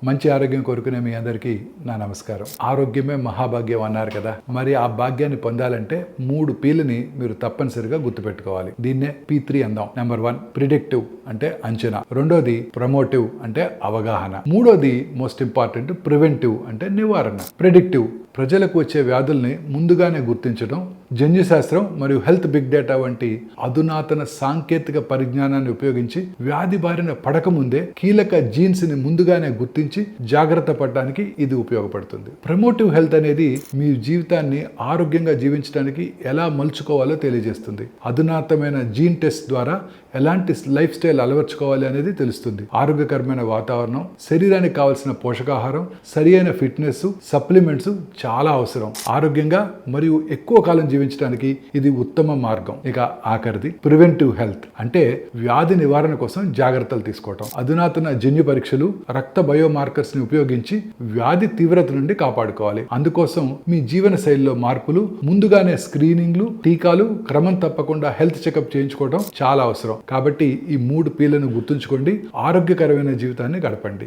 మంచి ఆరోగ్యం కోరుకునే మీ అందరికీ నా నమస్కారం. ఆరోగ్యమే మహాభాగ్యం అన్నారు కదా, మరి ఆ భాగ్యాన్ని పొందాలంటే 3 P'లని మీరు తప్పనిసరిగా గుర్తుపెట్టుకోవాలి. దీన్నే P3 అందాం. నెంబర్ 1 ప్రిడిక్టివ్ అంటే అంచనా, రెండోది ప్రమోటివ్ అంటే అవగాహన, మూడోది మోస్ట్ ఇంపార్టెంట్ ప్రివెంటివ్ అంటే నివారణ. ప్రిడిక్టివ్ ప్రజలకు వచ్చే వ్యాధుల్ని ముందుగానే గుర్తించడం, జన్యుశాస్త్రం మరియు హెల్త్ బిగ్ డేటా వంటి అధునాతన సాంకేతిక పరిజ్ఞానాన్ని ఉపయోగించి వ్యాధి బారిన పడకముందే కీలక జీన్స్ ని ముందుగానే గుర్తించి జాగ్రత్త పడడానికి ఇది ఉపయోగపడుతుంది. ప్రమోటివ్ హెల్త్ అనేది మీ జీవితాన్ని ఆరోగ్యంగా జీవించడానికి ఎలా మలుచుకోవాలో తెలియజేస్తుంది. అధునాతమైన జీన్ టెస్ట్ ద్వారా ఎలాంటి లైఫ్ స్టైల్ అలవర్చుకోవాలి అనేది తెలుస్తుంది. ఆరోగ్యకరమైన వాతావరణం, శరీరానికి కావాల్సిన పోషకాహారం, సరి అయిన ఫిట్నెస్, సప్లిమెంట్స్ చాలా అవసరం. ఆరోగ్యంగా మరియు ఎక్కువ కాలం జీవించడానికి ఇది ఉత్తమ మార్గం. ఇక ఆఖరిది ప్రివెంటివ్ హెల్త్ అంటే వ్యాధి నివారణ కోసం జాగ్రత్తలు తీసుకోవటం. అధునాతన జన్యు పరీక్షలు, రక్త బయోమార్కర్స్ ని ఉపయోగించి వ్యాధి తీవ్రత నుండి కాపాడుకోవాలి. అందుకోసం మీ జీవన శైలిలో మార్పులు, ముందుగానే స్క్రీనింగ్లు, టీకాలు, క్రమం తప్పకుండా హెల్త్ చెకప్ చేయించుకోవడం చాలా అవసరం. కాబట్టి ఈ 3 P'లను గుర్తుంచుకోండి, ఆరోగ్యకరమైన జీవితాన్ని గడపండి.